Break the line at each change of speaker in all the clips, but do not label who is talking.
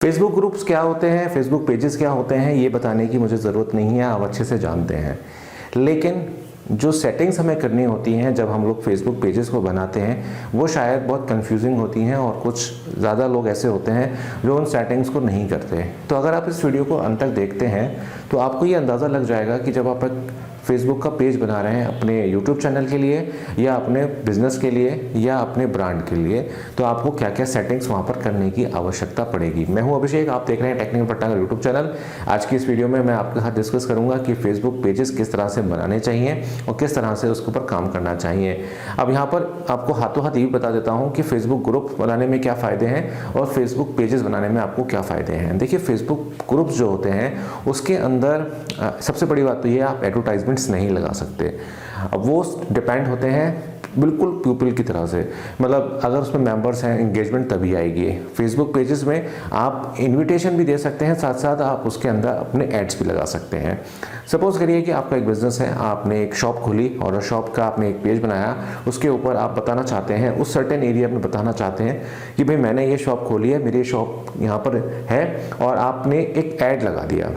Facebook groups क्या होते हैं, फेसबुक पेजेस क्या होते हैं, ये बताने की मुझे ज़रूरत नहीं है, आप अच्छे से जानते हैं। लेकिन जो सेटिंग्स हमें करनी होती हैं जब हम लोग फेसबुक पेजेस को बनाते हैं वो शायद बहुत कंफ्यूजिंग होती हैं और कुछ ज़्यादा लोग ऐसे होते हैं जो उन सेटिंग्स को नहीं करते। तो अगर आप इस वीडियो को अंत तक देखते हैं तो आपको ये अंदाज़ा लग जाएगा कि जब आप एक फेसबुक का पेज बना रहे हैं अपने यूट्यूब चैनल के लिए या अपने बिजनेस के लिए या अपने ब्रांड के लिए, तो आपको क्या क्या सेटिंग्स वहाँ पर करने की आवश्यकता पड़ेगी। मैं हूँ अभिषेक, आप देख रहे हैं टेक्निकल भटनागर यूट्यूब चैनल। आज की इस वीडियो में मैं आपके साथ डिस्कस करूंगा कि फेसबुक पेजेस किस तरह से बनाने चाहिए और किस तरह से उसके ऊपर काम करना चाहिए। अब यहाँ पर आपको हाथों हाथ ये भी बता देता हूँ कि फेसबुक ग्रुप बनाने में क्या फ़ायदे हैं और फेसबुक पेजेस बनाने में आपको क्या फ़ायदे हैं। देखिए, फेसबुक ग्रुप्स जो होते हैं उसके अंदर सबसे बड़ी बात तो ये, आप एडवर्टाइजमेंट्स नहीं लगा सकते। अब वो डिपेंड होते हैं बिल्कुल पीपल की तरह से, मतलब अगर उसमें मेंबर्स हैं एंगेजमेंट तभी आएगी। फेसबुक पेजेस में आप इनविटेशन भी दे सकते हैं, साथ साथ आप उसके अंदर अपने एड्स भी लगा सकते हैं। सपोज करिए कि आपका एक बिजनेस है, आपने एक शॉप खोली और शॉप का आपने एक पेज बनाया, उसके ऊपर आप बताना चाहते हैं, उस सर्टेन एरिया में बताना चाहते हैं कि भाई मैंने ये शॉप खोली है, मेरी शॉप यहाँ पर है, और आपने एक ऐड लगा दिया।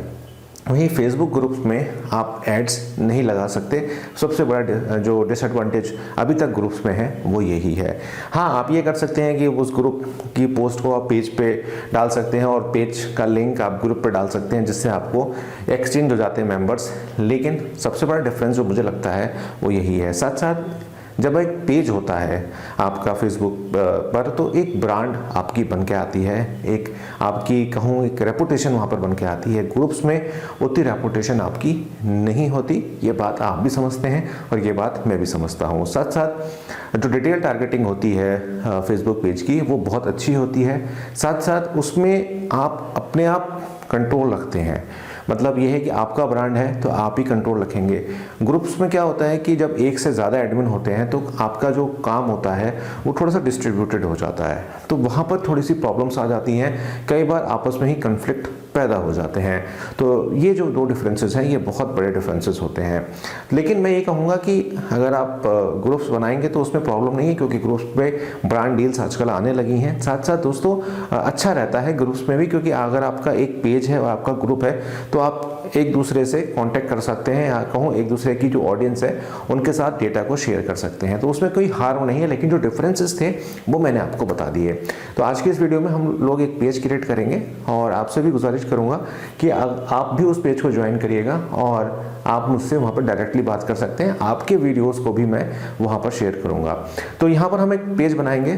वहीं फेसबुक ग्रुप्स में आप एड्स नहीं लगा सकते। सबसे बड़ा जो डिसएडवांटेज अभी तक ग्रुप्स में है वो यही है। हाँ, आप ये कर सकते हैं कि उस ग्रुप की पोस्ट को आप पेज पे डाल सकते हैं और पेज का लिंक आप ग्रुप पे डाल सकते हैं, जिससे आपको एक्सचेंज हो जाते हैं मेंबर्स। लेकिन सबसे बड़ा डिफरेंस जो मुझे लगता है वो यही है। साथ साथ जब एक पेज होता है आपका फेसबुक पर, तो एक ब्रांड आपकी बन के आती है, एक आपकी कहूँ एक रेपुटेशन वहाँ पर बन के आती है। ग्रुप्स में उतनी रेपुटेशन आपकी नहीं होती, ये बात आप भी समझते हैं और ये बात मैं भी समझता हूँ। साथ साथ जो डिटेल टारगेटिंग होती है फेसबुक पेज की, वो बहुत अच्छी होती है। साथ साथ उसमें आप अपने आप कंट्रोल रखते हैं, मतलब यह है कि आपका ब्रांड है तो आप ही कंट्रोल रखेंगे। ग्रुप्स में क्या होता है कि जब एक से ज़्यादा एडमिन होते हैं तो आपका जो काम होता है वो थोड़ा सा डिस्ट्रीब्यूटेड हो जाता है, तो वहाँ पर थोड़ी सी प्रॉब्लम्स आ जाती हैं, कई बार आपस में ही कन्फ्लिक्ट पैदा हो जाते हैं। तो ये जो दो डिफरेंसेस हैं ये बहुत बड़े डिफरेंसेस होते हैं। लेकिन मैं ये कहूँगा कि अगर आप ग्रुप्स बनाएंगे तो उसमें प्रॉब्लम नहीं है, क्योंकि ग्रुप्स पे ब्रांड डील्स आजकल आने लगी हैं। साथ साथ दोस्तों अच्छा रहता है ग्रुप्स में भी, क्योंकि अगर आपका एक पेज है और आपका ग्रुप है तो आप एक दूसरे से कांटेक्ट कर सकते हैं, या कहूँ एक दूसरे की जो ऑडियंस है उनके साथ डेटा को शेयर कर सकते हैं, तो उसमें कोई हार्म नहीं है। लेकिन जो डिफरेंसेस थे वो मैंने आपको बता दिए। तो आज की इस वीडियो में हम लोग एक पेज क्रिएट करेंगे और आपसे भी गुजारिश करूंगा कि आप भी उस पेज को ज्वाइन करिएगा और आप मुझसे वहाँ पर डायरेक्टली बात कर सकते हैं। आपके वीडियोस को भी मैं वहाँ पर शेयर करूँगा। तो यहाँ पर हम एक पेज बनाएंगे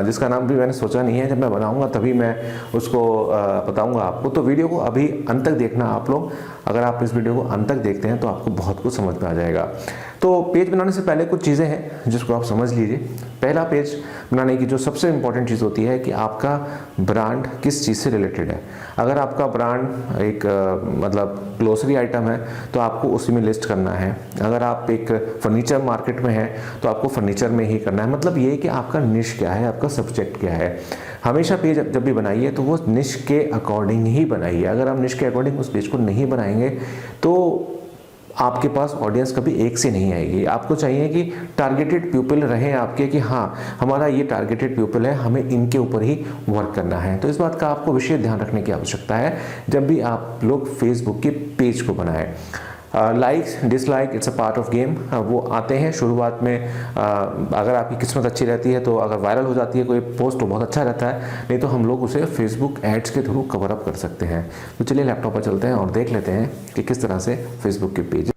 जिसका नाम भी मैंने सोचा नहीं है, जब मैं बनाऊँगा तभी मैं उसको बताऊँगा आपको। तो वीडियो को अभी अंत तक देखना आप लोग। अगर आप इस वीडियो को अंत तक देखते हैं तो आपको बहुत कुछ समझ में आ जाएगा। तो पेज बनाने से पहले कुछ चीज़ें हैं जिसको आप समझ लीजिए। पहला, पेज बनाने की जो सबसे इंपॉर्टेंट चीज़ होती है कि आपका ब्रांड किस चीज़ से रिलेटेड है। अगर आपका ब्रांड एक मतलब ग्लोसरी आइटम है तो आपको उसी में लिस्ट करना है। अगर आप एक फर्नीचर मार्केट में हैं तो आपको फर्नीचर में ही करना है। मतलब ये कि आपका निश क्या है, आपका सब्जेक्ट क्या है। हमेशा पेज जब भी बनाइए तो वो निश के अकॉर्डिंग ही बनाइए। अगर आप निश के अकॉर्डिंग उस पेज को नहीं बनाएंगे तो आपके पास ऑडियंस कभी एक से नहीं आएगी। आपको चाहिए कि टारगेटेड पीपल रहे आपके, कि हाँ हमारा ये टारगेटेड पीपल है, हमें इनके ऊपर ही वर्क करना है। तो इस बात का आपको विशेष ध्यान रखने की आवश्यकता है जब भी आप लोग फेसबुक के पेज को बनाएं। Likes dislike it's a part of game, वो आते हैं शुरुआत में। अगर आपकी किस्मत अच्छी रहती है तो अगर वायरल हो जाती है कोई पोस्ट तो बहुत अच्छा रहता है, नहीं तो हम लोग उसे फेसबुक एड्स के थ्रू कवर अप कर सकते हैं। तो चलिए लैपटॉप पर चलते हैं और देख लेते हैं कि किस तरह से फेसबुक के पेज।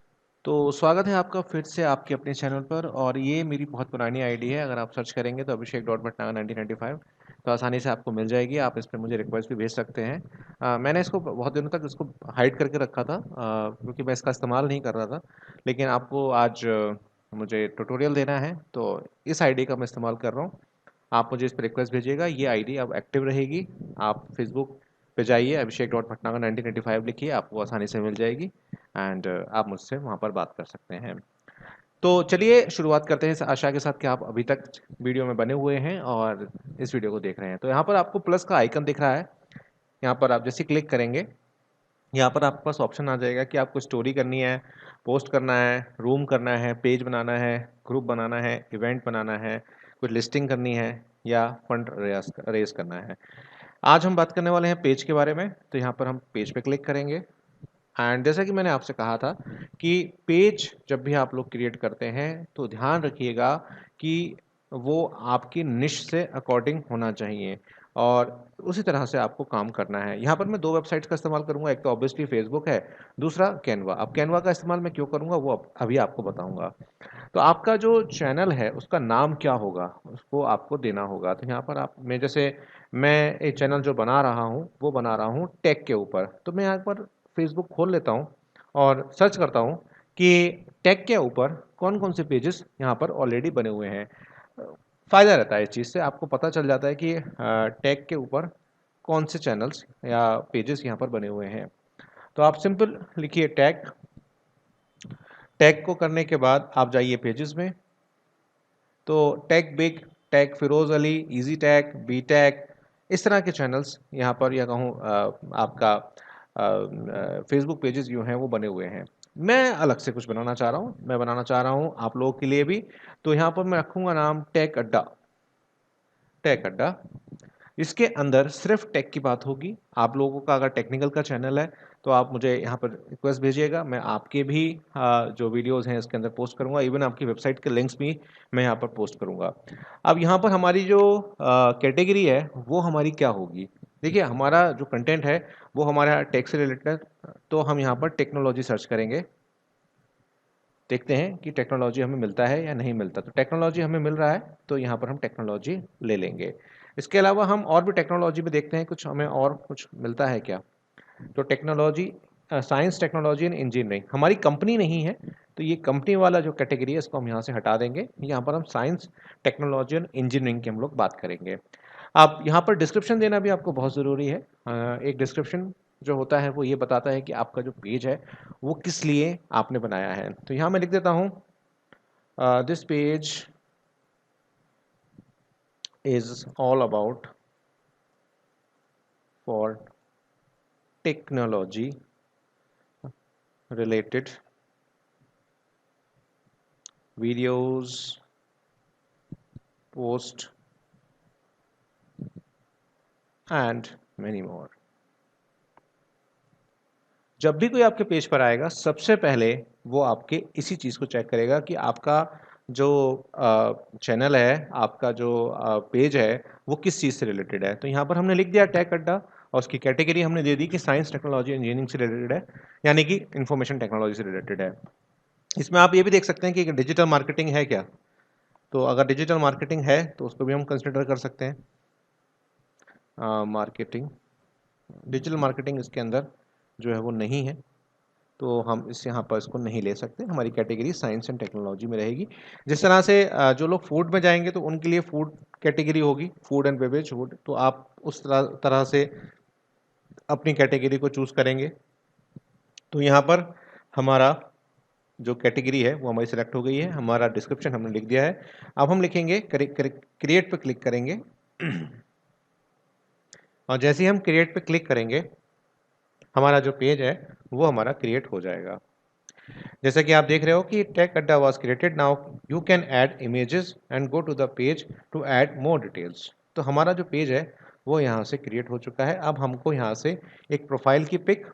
तो स्वागत है आपका फिर से आपके अपने चैनल पर, और ये मेरी बहुत पुरानी आईडी है। अगर आप सर्च करेंगे तो अभिषेक डॉट भटनागर 1995 तो आसानी से आपको मिल जाएगी। आप इस पर मुझे रिक्वेस्ट भी भेज सकते हैं। मैंने इसको बहुत दिनों तक इसको हाइड करके रखा था क्योंकि मैं इसका इस्तेमाल नहीं कर रहा था। लेकिन आपको आज मुझे ट्यूटोरियल देना है तो इस आईडी का मैं इस्तेमाल कर रहा हूँ। आप मुझे इस पर रिक्वेस्ट भेजिएगा, ये आईडी अब एक्टिव रहेगी। आप फेसबुक पे जाइए, अभिषेक डॉट भटनागर 1995 लिखिए, आपको आसानी से मिल जाएगी एंड आप मुझसे वहाँ पर बात कर सकते हैं। तो चलिए शुरुआत करते हैं इस आशा के साथ कि आप अभी तक वीडियो में बने हुए हैं और इस वीडियो को देख रहे हैं। तो यहाँ पर आपको प्लस का आइकन दिख रहा है, यहाँ पर आप जैसे क्लिक करेंगे यहाँ पर आपके पास ऑप्शन आ जाएगा कि आपको स्टोरी करनी है, पोस्ट करना है, रूम करना है, पेज बनाना है, ग्रुप बनाना है, इवेंट बनाना है, कुछ लिस्टिंग करनी है या फंड रेस करना है। आज हम बात करने वाले हैं पेज के बारे में। तो यहाँ पर हम पेज पे क्लिक करेंगे एंड जैसा कि मैंने आपसे कहा था कि पेज जब भी आप लोग क्रिएट करते हैं तो ध्यान रखिएगा कि वो आपकी निश से अकॉर्डिंग होना चाहिए और उसी तरह से आपको काम करना है। यहाँ पर मैं दो वेबसाइट्स का इस्तेमाल करूँगा, एक तो ऑब्वियसली फेसबुक है, दूसरा कैनवा। अब कैनवा का इस्तेमाल मैं क्यों करूँगा वो अभी आपको बताऊँगा। तो आपका जो चैनल है उसका नाम क्या होगा उसको आपको देना होगा। तो यहाँ पर आप मैं जैसे मैं एक चैनल जो बना रहा हूँ वो बना रहा हूँ टेक के ऊपर। तो मैं यहाँ पर फेसबुक खोल लेता हूँ और सर्च करता हूँ कि टेक के ऊपर कौन कौन से पेजेस यहाँ पर ऑलरेडी बने हुए हैं। फ़ायदा रहता है इस चीज़ से, आपको पता चल जाता है कि टेक के ऊपर कौन से चैनल्स या पेजेस यहाँ पर बने हुए हैं। तो आप सिंपल लिखिए टैग। टैग को करने के बाद आप जाइए पेजेस में। तो tag big, tag Firoz Ali, easy tag, B tag, इस तरह के चैनल्स यहाँ पर या कहूँ आपका फेसबुक पेजेस जो हैं वो बने हुए हैं। मैं अलग से कुछ बनाना चाह रहा हूँ, मैं बनाना चाह रहा हूँ आप लोगों के लिए भी। तो यहाँ पर मैं रखूँगा नाम टेक अड्डा। टेक अड्डा, इसके अंदर सिर्फ टेक की बात होगी। आप लोगों का अगर टेक्निकल का चैनल है तो आप मुझे यहाँ पर रिक्वेस्ट भेजिएगा, मैं आपके भी जो वीडियोस हैं इसके अंदर पोस्ट करूँगा। इवन आपकी वेबसाइट के लिंक्स भी मैं यहाँ पर पोस्ट करूँगा। अब यहाँ पर हमारी जो कैटेगरी है वो हमारी क्या होगी। देखिए हमारा जो कंटेंट है वो हमारा टेक से रिलेटेड है, तो हम यहाँ पर टेक्नोलॉजी सर्च करेंगे। देखते हैं कि टेक्नोलॉजी हमें मिलता है या नहीं मिलता। तो टेक्नोलॉजी हमें मिल रहा है तो यहाँ पर हम टेक्नोलॉजी ले लेंगे। इसके अलावा हम और भी टेक्नोलॉजी में देखते हैं कुछ हमें और कुछ मिलता है क्या। तो technology, science technology and engineering हमारी कंपनी नहीं है, तो ये कंपनी वाला जो कैटेगरी है इसको हम यहाँ से हटा देंगे। यहाँ पर हम साइंस टेक्नोलॉजी एंड इंजीनियरिंग की हम लोग बात करेंगे। अब यहाँ पर डिस्क्रिप्शन देना भी आपको बहुत ज़रूरी है। एक डिस्क्रिप्शन जो होता है वो ये बताता है कि आपका जो पेज है वो किस लिए आपने बनाया है। तो यहाँ मैं लिख देता हूँ this page is all about for technology related videos, post and many more। जब भी कोई आपके पेज पर आएगा सबसे पहले वो आपके इसी चीज़ को चेक करेगा कि आपका जो चैनल है, आपका जो पेज है वो किस चीज़ से रिलेटेड है। तो यहाँ पर हमने लिख दिया टेक अड्डा और उसकी कैटेगरी हमने दे दी कि साइंस टेक्नोलॉजी इंजीनियरिंग से रिलेटेड है, यानी कि इंफॉर्मेशन टेक्नोलॉजी से रिलेटेड है। इसमें आप ये भी देख सकते हैं कि डिजिटल मार्केटिंग है क्या। तो अगर डिजिटल मार्केटिंग है तो उसको भी हम कंसिडर कर सकते हैं। मार्केटिंग, डिजिटल मार्केटिंग इसके अंदर जो है वो नहीं है, तो हम इस यहाँ पर इसको नहीं ले सकते। हमारी कैटेगरी साइंस एंड टेक्नोलॉजी में रहेगी। जिस तरह से जो लोग फूड में जाएंगे तो उनके लिए फूड कैटेगरी होगी, फूड एंड बेवरेज फूड, तो आप उस तरह से अपनी कैटेगरी को चूज़ करेंगे। तो यहाँ पर हमारा जो कैटेगरी है वो हमारी सेलेक्ट हो गई है, हमारा डिस्क्रिप्शन हमने लिख दिया है। अब हम लिखेंगे क्रिएट पे क्लिक करेंगे और जैसे ही हम क्रिएट पे क्लिक करेंगे हमारा जो पेज है वो हमारा क्रिएट हो जाएगा। जैसा कि आप देख रहे हो कि tech Adda was created, now you can add images and go to the page to add more details. तो हमारा जो पेज है वो यहाँ से क्रिएट हो चुका है। अब हमको यहाँ से एक प्रोफाइल की पिक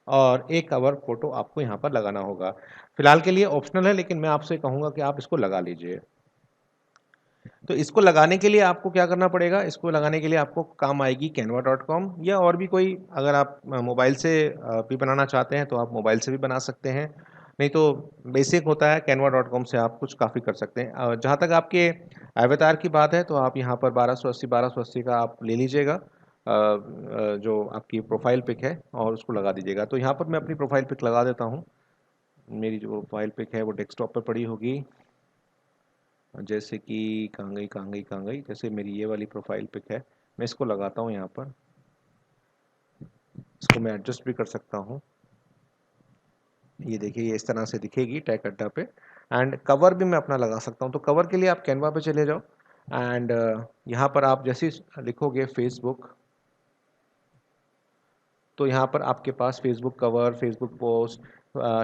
और एक कवर फोटो आपको यहाँ पर लगाना होगा। फिलहाल के लिए ऑप्शनल है, लेकिन मैं आपसे कहूँगा कि आप इसको लगा लीजिए। तो इसको लगाने के लिए आपको क्या करना पड़ेगा, इसको लगाने के लिए आपको काम आएगी canva.com, या और भी कोई, अगर आप मोबाइल से भी बनाना चाहते हैं तो आप मोबाइल से भी बना सकते हैं, नहीं तो बेसिक होता है canva.com से आप कुछ काफ़ी कर सकते हैं। जहाँ तक आपके अवतार की बात है तो आप यहाँ पर 1280 का आप ले लीजिएगा, जो आपकी प्रोफाइल पिक है, और उसको लगा दीजिएगा। तो यहाँ पर मैं अपनी प्रोफाइल पिक लगा देता हूँ। मेरी जो प्रोफाइल पिक है वो डेस्कटॉप पर पड़ी होगी, जैसे कि कहाँ गई, जैसे मेरी ये वाली प्रोफाइल पिक है, मैं इसको लगाता हूँ यहाँ पर। इसको मैं एडजस्ट भी कर सकता हूँ। ये देखिए ये इस तरह से दिखेगी टैग अड्डा पे। एंड कवर भी मैं अपना लगा सकता हूँ। तो कवर के लिए आप कैनवा पे चले जाओ एंड यहाँ पर आप जैसे लिखोगे फेसबुक, तो यहाँ पर आपके पास Facebook cover, Facebook post,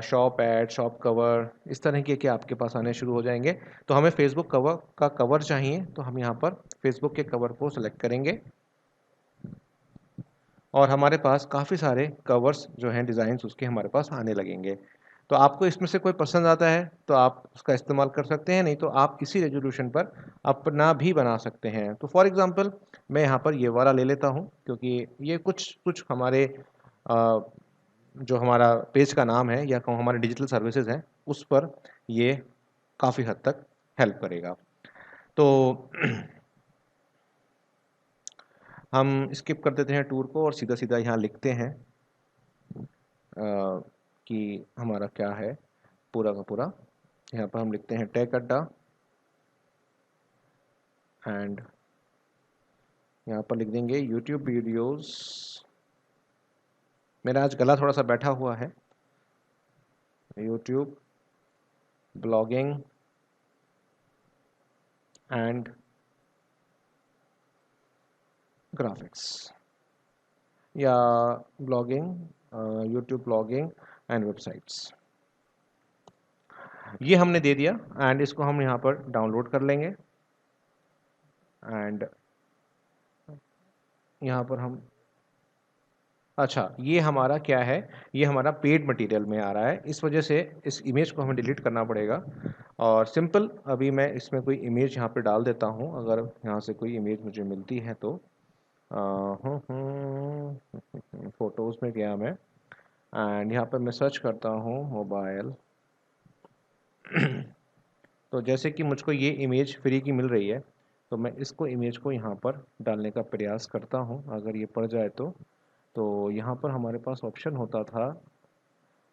shop ad, shop cover, इस तरह के आपके पास आने शुरू हो जाएंगे। तो हमें फेसबुक कवर का कवर चाहिए, तो हम यहाँ पर फेसबुक के कवर को सेलेक्ट करेंगे और हमारे पास काफ़ी सारे कवर्स जो हैं डिज़ाइंस उसके हमारे पास आने लगेंगे। तो आपको इसमें से कोई पसंद आता है तो आप उसका इस्तेमाल कर सकते हैं, नहीं तो आप इसी रेजोल्यूशन पर अपना भी बना सकते हैं। तो फॉर एग्ज़ाम्पल मैं यहाँ पर ये वाला ले लेता हूँ, क्योंकि ये कुछ कुछ हमारे अ, जो हमारा पेज का नाम है या हमारे डिजिटल सर्विसेज हैं उस पर ये काफ़ी हद तक हेल्प करेगा। तो हम स्किप कर देते हैं टूर को और सीधा सीधा यहाँ लिखते हैं कि हमारा क्या है पूरा का पूरा। यहाँ पर हम लिखते हैं टेक अड्डा एंड यहाँ पर लिख देंगे यूट्यूब वीडियोस। मेरा आज गला थोड़ा सा बैठा हुआ है। यूट्यूब ब्लॉगिंग एंड ग्राफिक्स या blogging YouTube blogging and websites, ये हमने दे दिया एंड इसको हम यहाँ पर डाउनलोड कर लेंगे। एंड यहाँ पर हम अच्छा ये हमारा क्या है, ये हमारा पेड मटेरियल में आ रहा है, इस वजह से इस इमेज को हमें डिलीट करना पड़ेगा। और सिंपल अभी मैं इसमें कोई इमेज यहाँ पे डाल देता हूँ, अगर यहाँ से कोई इमेज मुझे मिलती है तो फ़ोटोज़ में गया मैं एंड यहाँ पर मैं सर्च करता हूँ मोबाइल। तो जैसे कि मुझको ये इमेज फ्री की मिल रही है तो मैं इसको इमेज को यहाँ पर डालने का प्रयास करता हूँ, अगर ये पड़ जाए तो यहाँ पर हमारे पास ऑप्शन होता था,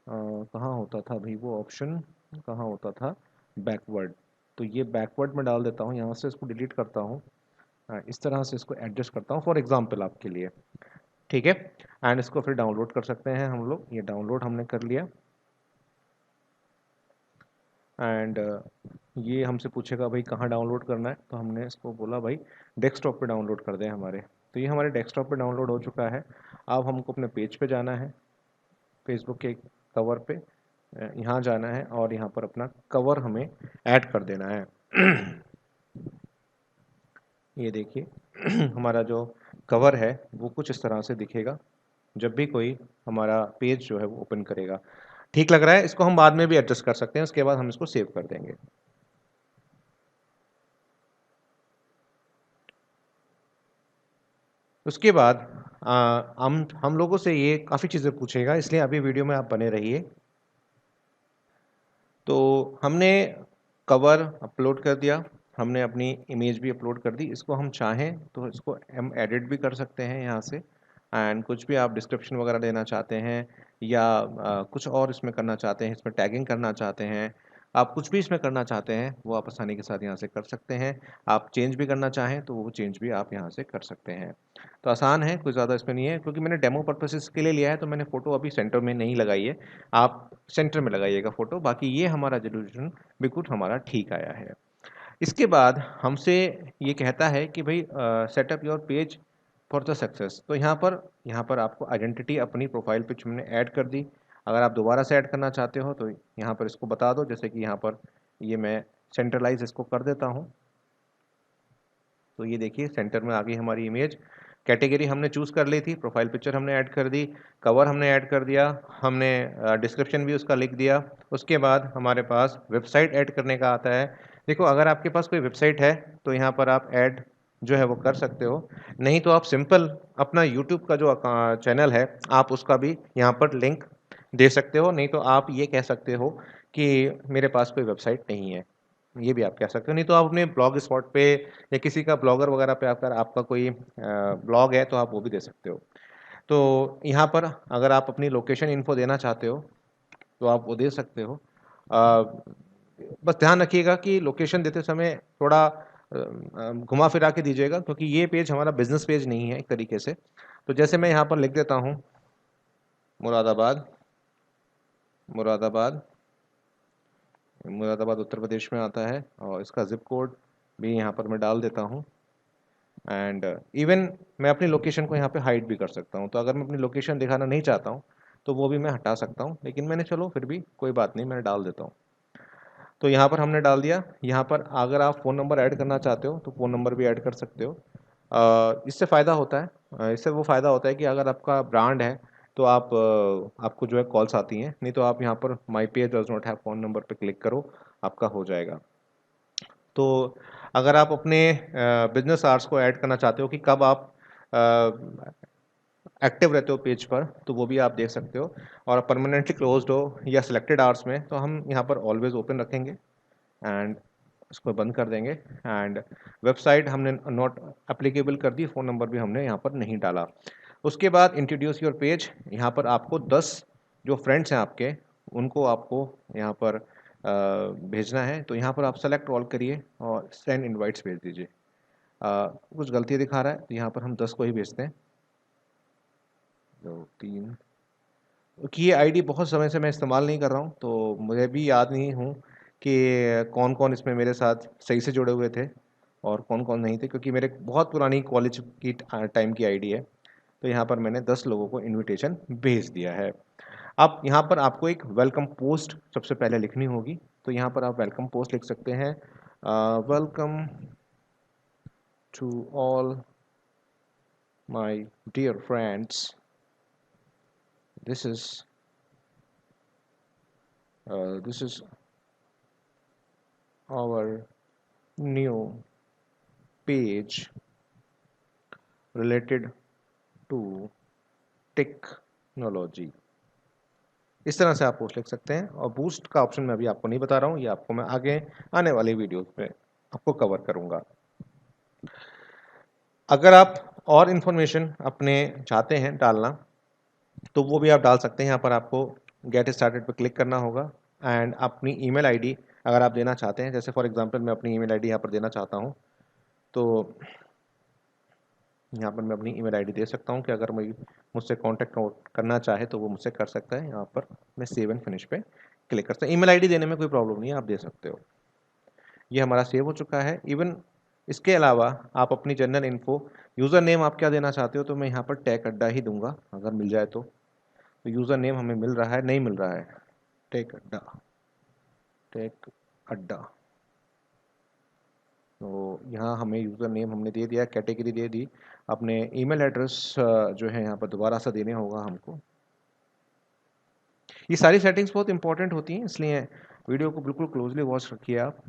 कहाँ होता था भाई वो ऑप्शन, कहाँ होता था, बैकवर्ड। तो ये बैकवर्ड में डाल देता हूँ, यहाँ से इसको डिलीट करता हूँ, इस तरह से इसको एडजस्ट करता हूँ फॉर एग्जांपल आपके लिए, ठीक है। एंड इसको फिर डाउनलोड कर सकते हैं हम लोग, ये डाउनलोड हमने कर लिया। एंड ये हमसे पूछेगा भाई कहाँ डाउनलोड करना है, तो हमने इसको बोला भाई डेस्कटॉप पे डाउनलोड कर दें हमारे। तो ये हमारे डेस्कटॉप पे डाउनलोड हो चुका है। अब हमको अपने पेज पे जाना है, फेसबुक के कवर पे यहाँ जाना है और यहाँ पर अपना कवर हमें ऐड कर देना है। ये देखिए हमारा जो कवर है वो कुछ इस तरह से दिखेगा जब भी कोई हमारा पेज जो है वो ओपन करेगा। ठीक लग रहा है? इसको हम बाद में भी एडजस्ट कर सकते हैं, उसके बाद हम इसको सेव कर देंगे। उसके बाद हम लोगों से ये काफ़ी चीज़ें पूछेगा, इसलिए अभी वीडियो में आप बने रहिए। तो हमने कवर अपलोड कर दिया, हमने अपनी इमेज भी अपलोड कर दी। इसको हम चाहें तो इसको हम एडिट भी कर सकते हैं यहाँ से, एंड कुछ भी आप डिस्क्रिप्शन वगैरह देना चाहते हैं या कुछ और इसमें करना चाहते हैं, इसमें टैगिंग करना चाहते हैं, आप कुछ भी इसमें करना चाहते हैं वो आप आसानी के साथ यहाँ से कर सकते हैं। आप चेंज भी करना चाहें तो वो चेंज भी आप यहाँ से कर सकते हैं। तो आसान है, कोई ज़्यादा इसमें नहीं है, क्योंकि मैंने डेमो पर्पसेस के लिए लिया है तो मैंने फ़ोटो अभी सेंटर में नहीं लगाई है। आप सेंटर में लगाइएगा फ़ोटो, बाकी ये हमारा रेज़ोल्यूशन बिल्कुल हमारा ठीक आया है। इसके बाद हमसे ये कहता है कि भाई setup your page for the success. तो यहाँ पर आपको आइडेंटिटी अपनी प्रोफाइल पिक्चर हमने ऐड कर दी। अगर आप दोबारा से ऐड करना चाहते हो तो यहाँ पर इसको बता दो, जैसे कि यहाँ पर ये मैं सेंट्रलाइज इसको कर देता हूँ। तो ये देखिए सेंटर में आ गई हमारी इमेज। कैटेगरी हमने चूज़ कर ली थी, प्रोफाइल पिक्चर हमने ऐड कर दी, कवर हमने ऐड कर दिया, हमने डिस्क्रिप्शन भी उसका लिख दिया। उसके बाद हमारे पास वेबसाइट ऐड करने का आता है। देखो अगर आपके पास कोई वेबसाइट है तो यहाँ पर आप ऐड जो है वो कर सकते हो, नहीं तो आप सिंपल अपना यूट्यूब का जो चैनल है आप उसका भी यहाँ पर लिंक दे सकते हो, नहीं तो आप ये कह सकते हो कि मेरे पास कोई वेबसाइट नहीं है, ये भी आप कह सकते हो। नहीं तो आप अपने ब्लॉग स्पॉट पे या किसी का ब्लॉगर वगैरह पे आकर आपका कोई ब्लॉग है तो आप वो भी दे सकते हो। तो यहाँ पर अगर आप अपनी लोकेशन इन्फो देना चाहते हो तो आप वो दे सकते हो। बस ध्यान रखिएगा कि लोकेशन देते समय थोड़ा घुमा फिरा के दीजिएगा, क्योंकि ये पेज हमारा बिजनेस पेज नहीं है एक तरीके से। तो जैसे मैं यहाँ पर लिख देता हूँ मुरादाबाद, मुरादाबाद, मुरादाबाद उत्तर प्रदेश में आता है, और इसका ज़िप कोड भी यहाँ पर मैं डाल देता हूँ। एंड इवन मैं अपनी लोकेशन को यहाँ पे हाइड भी कर सकता हूँ, तो अगर मैं अपनी लोकेशन दिखाना नहीं चाहता हूँ तो वो भी मैं हटा सकता हूँ, लेकिन मैंने चलो फिर भी कोई बात नहीं, मैंने डाल देता हूँ। तो यहाँ पर हमने डाल दिया। यहाँ पर अगर आप फ़ोन नंबर ऐड करना चाहते हो तो फ़ोन नंबर भी ऐड कर सकते हो। इससे फ़ायदा होता है
इससे वो फ़ायदा होता है कि अगर आपका ब्रांड है तो आप आपको जो है कॉल्स आती हैं, नहीं तो आप यहाँ पर my page does not have phone number पे क्लिक करो, आपका हो जाएगा। तो अगर आप अपने बिजनेस आवर्स को ऐड करना चाहते हो कि कब आप एक्टिव रहते हो पेज पर, तो वो भी आप देख सकते हो। और परमानेंटली क्लोज्ड हो या सिलेक्टेड आवर्स में, तो हम यहाँ पर ऑलवेज ओपन रखेंगे एंड इसको बंद कर देंगे। एंड वेबसाइट हमने नॉट एप्लीकेबल कर दी, फ़ोन नंबर भी हमने यहाँ पर नहीं डाला। उसके बाद इंट्रोड्यूस योर पेज, यहाँ पर आपको 10 जो फ्रेंड्स हैं आपके, उनको आपको यहाँ पर भेजना है। तो यहाँ पर आप सेलेक्ट ऑल करिए और सेंड इनवाइट्स भेज दीजिए। कुछ गलती दिखा रहा है, तो यहाँ पर हम 10 को ही भेजते हैं। 2 3 कि ये आईडी बहुत समय से मैं इस्तेमाल नहीं कर रहा हूँ, तो मुझे भी याद नहीं हूँ कि कौन-कौन इसमें मेरे साथ सही से जुड़े हुए थे और कौन-कौन नहीं थे, क्योंकि मेरे बहुत पुरानी कॉलेज की टाइम की आईडी है। तो यहाँ पर मैंने 10 लोगों को इनविटेशन भेज दिया है। अब यहाँ पर आपको एक वेलकम पोस्ट सबसे पहले लिखनी होगी, तो यहाँ पर आप वेलकम पोस्ट लिख सकते हैं। Welcome to all my dear friends, this is our new page related to technology. इस तरह से आप पोस्ट लिख सकते हैं। और बूस्ट का ऑप्शन मैं अभी आपको नहीं बता रहा हूँ, ये आपको मैं आगे आने वाली वीडियोस में आपको कवर करूँगा। अगर आप और इन्फॉर्मेशन अपने चाहते हैं डालना, तो वो भी आप डाल सकते हैं। यहाँ पर आपको गेट स्टार्टेड पर क्लिक करना होगा एंड अपनी ईमेल आईडी अगर आप देना चाहते हैं, जैसे फॉर एग्जांपल मैं अपनी ईमेल आईडी यहाँ पर देना चाहता हूँ, तो यहाँ पर मैं अपनी ईमेल आईडी दे सकता हूँ कि अगर मुझसे कांटेक्ट करना चाहे तो वो मुझसे कर सकता है। यहाँ पर मैं सेव एंड फिनिश पे क्लिक करता हूँ। ईमेल आईडी देने में कोई प्रॉब्लम नहीं है, आप दे सकते हो। ये हमारा सेव हो चुका है। इवन इसके अलावा आप अपनी जनरल इन्फो, यूज़र नेम आप क्या देना चाहते हो, तो मैं यहाँ पर टेक अड्डा ही दूंगा अगर मिल जाए तो। यूज़र नेम हमें मिल रहा है, नहीं मिल रहा है, टेक अड्डा, टेक अड्डा। तो यहाँ हमें यूज़र नेम हमने दे दिया, कैटेगरी दे दी। अपने ईमेल एड्रेस जो है यहाँ पर दोबारा से देने होगा हमको। ये सारी सेटिंग्स बहुत इंपॉर्टेंट होती हैं, इसलिए वीडियो को बिल्कुल क्लोजली वॉच रखिए आप।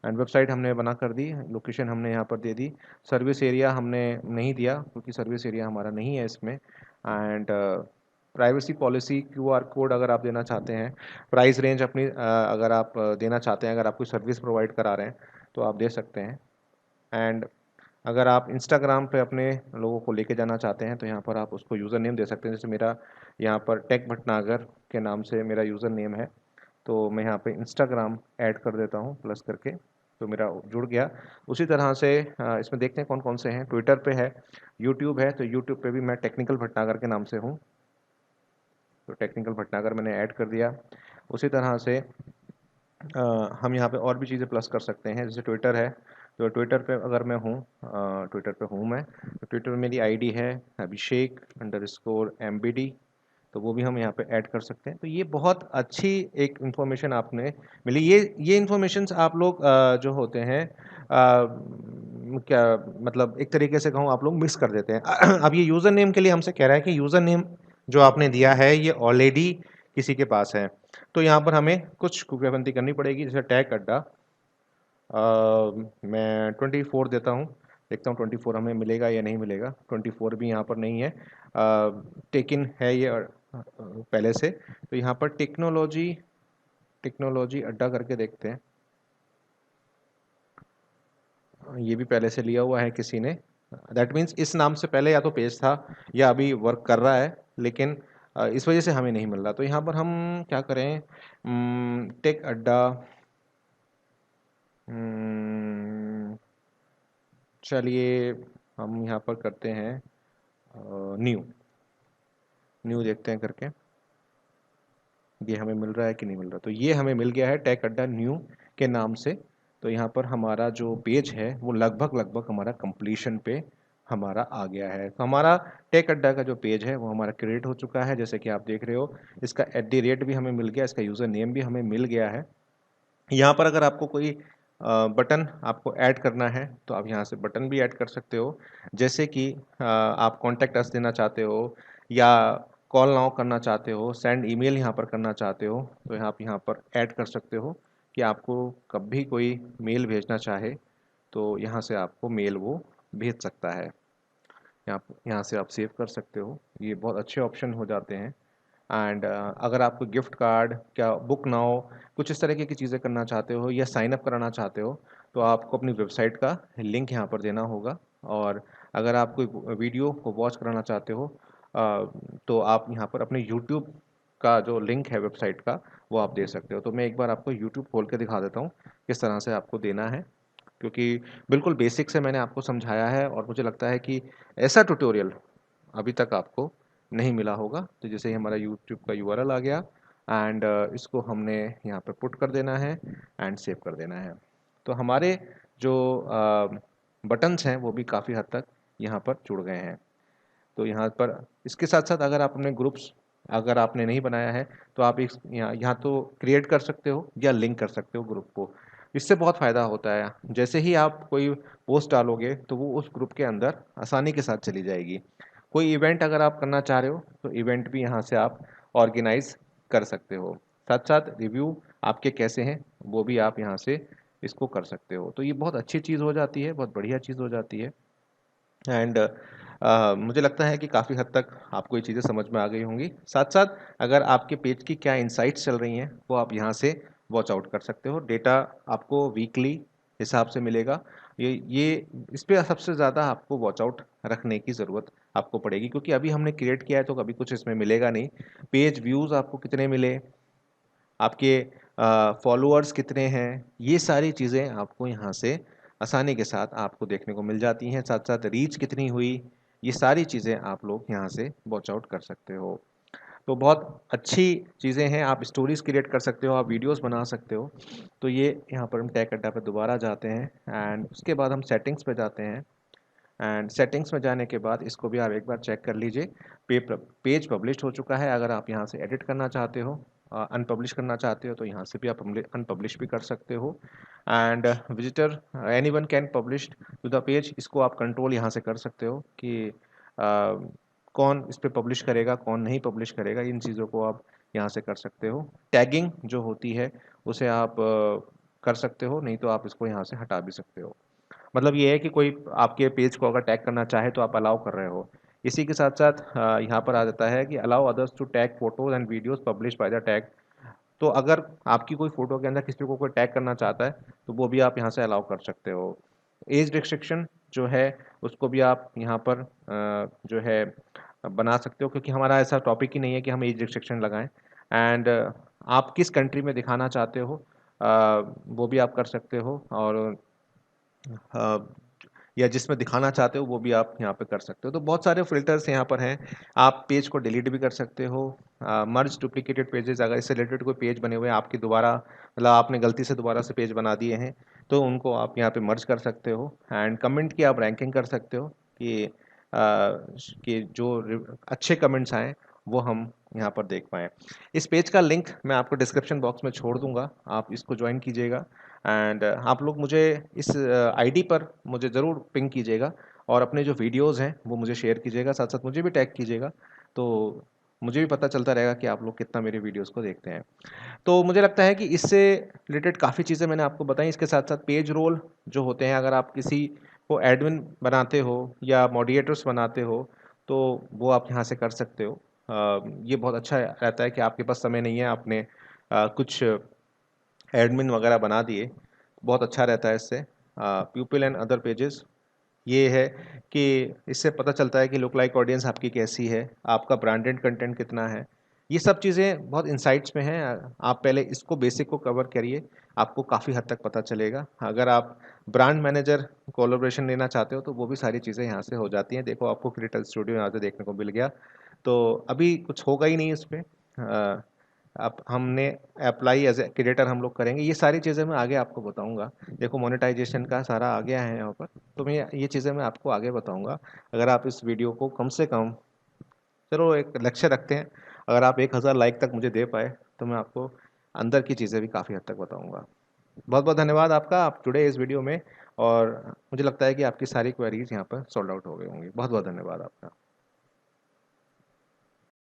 एंड वेबसाइट हमने बना कर दी, लोकेशन हमने यहाँ पर दे दी। सर्विस एरिया हमने नहीं दिया क्योंकि सर्विस एरिया हमारा नहीं है इसमें। And privacy policy, QR code अगर आप देना चाहते हैं, प्राइस रेंज अपनी अगर आप देना चाहते हैं, अगर आप कोई सर्विस प्रोवाइड करा रहे हैं तो आप दे सकते हैं। एंड अगर आप इंस्टाग्राम पे अपने लोगों को लेके जाना चाहते हैं तो यहाँ पर आप उसको यूज़र नेम दे सकते हैं। जैसे मेरा यहाँ पर टेक भटनागर के नाम से मेरा यूज़र नेम है, तो मैं यहाँ पे इंस्टाग्राम ऐड कर देता हूँ प्लस करके, तो मेरा जुड़ गया। उसी तरह से इसमें देखते हैं कौन कौन से हैं। ट्विटर पे है, यूट्यूब है, तो यूट्यूब पे भी मैं टेक्निकल भटनागर के नाम से हूँ, तो टेक्निकल भटनागर मैंने ऐड कर दिया। उसी तरह से हम यहाँ पे और भी चीज़ें प्लस कर सकते हैं। जैसे ट्विटर है, तो ट्विटर पे अगर मैं हूँ, ट्विटर पे हूँ मैं, तो ट्विटर में मेरी आईडी है abhishek_mbd, तो वो भी हम यहाँ पे ऐड कर सकते हैं। तो ये बहुत अच्छी एक इन्फॉर्मेशन आपने मिली। ये इन्फॉर्मेशंस आप लोग जो होते हैं क्या मतलब एक तरीके से कहूँ आप लोग मिक्स कर देते हैं। अब ये यूज़र नेम के लिए हमसे कह रहा है कि यूज़र नेम जो आपने दिया है ये ऑलरेडी किसी के पास है, तो यहाँ पर हमें कुछ कुकीबंदी करनी पड़ेगी। जैसे टैग अड्डा मैं 24 देता हूँ, देखता हूँ 24 हमें मिलेगा या नहीं मिलेगा। 24 भी यहाँ पर नहीं है, टेकिन है ये पहले से। तो यहाँ पर टेक्नोलॉजी अड्डा करके देखते हैं, ये भी पहले से लिया हुआ है किसी ने। दैट मीन्स इस नाम से पहले या तो पेज था या अभी वर्क कर रहा है, लेकिन इस वजह से हमें नहीं मिल रहा। तो यहाँ पर हम क्या करें, टेक अड्डा, चलिए हम यहाँ पर करते हैं न्यू देखते हैं करके ये हमें मिल रहा है कि नहीं मिल रहा। तो ये हमें मिल गया है टेक अड्डा न्यू के नाम से। तो यहाँ पर हमारा जो पेज है वो लगभग हमारा कंप्लीशन पे हमारा आ गया है। तो हमारा टेक अड्डा का जो पेज है वो हमारा क्रिएट हो चुका है, जैसे कि आप देख रहे हो। इसका @ भी हमें मिल गया, इसका यूज़र नेम भी हमें मिल गया है। यहाँ पर अगर आपको कोई बटन आपको ऐड करना है तो आप यहाँ से बटन भी ऐड कर सकते हो, जैसे कि आप कॉन्टैक्ट अस देना चाहते हो या कॉल नाउ करना चाहते हो, सेंड ईमेल यहाँ पर करना चाहते हो, तो आप यहाँ पर ऐड कर सकते हो कि आपको कभी कोई मेल भेजना चाहे तो यहाँ से आपको मेल वो भेज सकता है। यहाँ से आप सेव कर सकते हो। ये बहुत अच्छे ऑप्शन हो जाते हैं। एंड अगर आपको गिफ्ट कार्ड क्या बुक नाउ कुछ इस तरीके की चीज़ें करना चाहते हो या साइन अप कराना चाहते हो तो आपको अपनी वेबसाइट का लिंक यहाँ पर देना होगा। और अगर आप कोई वीडियो को वॉच कराना चाहते हो तो आप यहाँ पर अपने यूट्यूब का जो लिंक है वेबसाइट का वो आप दे सकते हो। तो मैं एक बार आपको यूट्यूब खोल के दिखा देता हूँ किस तरह से आपको देना है, क्योंकि बिल्कुल बेसिक से मैंने आपको समझाया है और मुझे लगता है कि ऐसा ट्यूटोरियल अभी तक आपको नहीं मिला होगा। तो जैसे ही हमारा यूट्यूब का यूआरएल आ गया एंड इसको हमने यहाँ पर पुट कर देना है एंड सेव कर देना है, तो हमारे जो बटन्स हैं वो भी काफ़ी हद तक यहाँ पर जुड़ गए हैं। तो यहाँ पर इसके साथ साथ अगर आप अपने ग्रुप्स अगर आपने नहीं बनाया है तो आप इस यहाँ तो क्रिएट कर सकते हो या लिंक कर सकते हो ग्रुप को। इससे बहुत फ़ायदा होता है, जैसे ही आप कोई पोस्ट डालोगे तो वो उस ग्रुप के अंदर आसानी के साथ चली जाएगी। कोई इवेंट अगर आप करना चाह रहे हो तो इवेंट भी यहाँ से आप ऑर्गेनाइज कर सकते हो। साथ साथ रिव्यू आपके कैसे हैं वो भी आप यहाँ से इसको कर सकते हो। तो ये बहुत अच्छी चीज़ हो जाती है, बहुत बढ़िया चीज़ हो जाती है। एंड मुझे लगता है कि काफ़ी हद तक आपको ये चीज़ें समझ में आ गई होंगी। साथ साथ अगर आपके पेज की क्या इनसाइट्स चल रही हैं वो आप यहाँ से वॉच आउट कर सकते हो। डेटा आपको वीकली हिसाब से मिलेगा। ये इस पे सबसे ज़्यादा आपको वॉच आउट रखने की ज़रूरत आपको पड़ेगी, क्योंकि अभी हमने क्रिएट किया है तो कभी कुछ इसमें मिलेगा नहीं। पेज व्यूज़ आपको कितने मिले, आपके फॉलोअर्स कितने हैं, ये सारी चीज़ें आपको यहाँ से आसानी के साथ आपको देखने को मिल जाती हैं। साथ साथ रीच कितनी हुई, ये सारी चीज़ें आप लोग यहाँ से वॉच आउट कर सकते हो। तो बहुत अच्छी चीज़ें हैं, आप स्टोरीज़ क्रिएट कर सकते हो, आप वीडियोस बना सकते हो। तो ये यहाँ पर हम टैग अड्डा पे दोबारा जाते हैं एंड उसके बाद हम सेटिंग्स पे जाते हैं। एंड सेटिंग्स में जाने के बाद इसको भी आप एक बार चेक कर लीजिए। पेज पब्लिश हो चुका है। अगर आप यहाँ से एडिट करना चाहते हो, अनपब्लिश करना चाहते हो तो यहाँ से भी आप अनपब्लिश भी कर सकते हो। And visitor anyone can publish to the page, इसको आप कंट्रोल यहाँ से कर सकते हो कि कौन इस पर पब्लिश करेगा कौन नहीं पब्लिश करेगा, इन चीज़ों को आप यहाँ से कर सकते हो। टैगिंग जो होती है उसे आप कर सकते हो, नहीं तो आप इसको यहाँ से हटा भी सकते हो। मतलब ये है कि कोई आपके पेज को अगर टैग करना चाहे तो आप अलाउ कर रहे हो। इसी के साथ साथ यहाँ पर आ जाता है कि allow others to tag photos and videos publish by the tag. तो अगर आपकी कोई फ़ोटो के अंदर किसी को कोई टैग करना चाहता है तो वो भी आप यहाँ से अलाउ कर सकते हो। एज रिस्ट्रिक्शन जो है उसको भी आप यहाँ पर जो है बना सकते हो, क्योंकि हमारा ऐसा टॉपिक ही नहीं है कि हम एज रिस्ट्रिक्शन लगाएं। एंड आप किस कंट्री में दिखाना चाहते हो वो भी आप कर सकते हो, और या जिसमें दिखाना चाहते हो वो भी आप यहाँ पे कर सकते हो। तो बहुत सारे फ़िल्टर्स यहाँ पर हैं। आप पेज को डिलीट भी कर सकते हो। मर्ज डुप्लिकेटेड पेजेस, अगर इससे रिलेटेड कोई पेज बने हुए हैं आपकी दोबारा मतलब आपने गलती से दोबारा से पेज बना दिए हैं तो उनको आप यहाँ पे मर्ज कर सकते हो। एंड कमेंट की आप रैंकिंग कर सकते हो कि जो अच्छे कमेंट्स आएँ वो हम यहाँ पर देख पाएँ। इस पेज का लिंक मैं आपको डिस्क्रिप्शन बॉक्स में छोड़ दूँगा, आप इसको ज्वाइन कीजिएगा। एंड आप लोग मुझे इस आईडी पर मुझे ज़रूर पिंग कीजिएगा और अपने जो वीडियोज़ हैं वो मुझे शेयर कीजिएगा, साथ साथ मुझे भी टैग कीजिएगा, तो मुझे भी पता चलता रहेगा कि आप लोग कितना मेरे वीडियोज़ को देखते हैं। तो मुझे लगता है कि इससे रिलेटेड काफ़ी चीज़ें मैंने आपको बताई। इसके साथ साथ पेज रोल जो होते हैं, अगर आप किसी को एडमिन बनाते हो या मॉडरेटर्स बनाते हो तो वो आप यहाँ से कर सकते हो। ये बहुत अच्छा रहता है कि आपके पास समय नहीं है, आपने कुछ एडमिन वगैरह बना दिए, बहुत अच्छा रहता है इससे। प्यूपिल एंड अदर पेजेस, ये है कि इससे पता चलता है कि लुक लाइक ऑडियंस आपकी कैसी है, आपका ब्रांडेड कंटेंट कितना है। ये सब चीज़ें बहुत इंसाइट्स में हैं। आप पहले इसको बेसिक को कवर करिए, आपको काफ़ी हद तक पता चलेगा। अगर आप ब्रांड मैनेजर कोलैबोरेशन लेना चाहते हो तो वो भी सारी चीज़ें यहाँ से हो जाती हैं। देखो आपको क्रिएटर स्टूडियो यहाँ से देखने को मिल गया। तो अभी कुछ होगा ही नहीं इसमें, अब हमने अप्लाई एज ए क्रिएटर हम लोग करेंगे। ये सारी चीज़ें मैं आगे आपको बताऊंगा। देखो मोनेटाइजेशन का सारा आ गया है यहाँ पर, तो मैं ये चीज़ें मैं आपको आगे बताऊंगा। अगर आप इस वीडियो को कम से कम, चलो एक लक्ष्य रखते हैं, अगर आप 1000 लाइक तक मुझे दे पाए तो मैं आपको अंदर की चीज़ें भी काफ़ी हद तक बताऊंगा। बहुत बहुत धन्यवाद आपका, आप जुड़े इस वीडियो में, और मुझे लगता है कि आपकी सारी क्वेरीज यहाँ पर सॉल्व आउट हो गई होंगी। बहुत बहुत धन्यवाद आपका।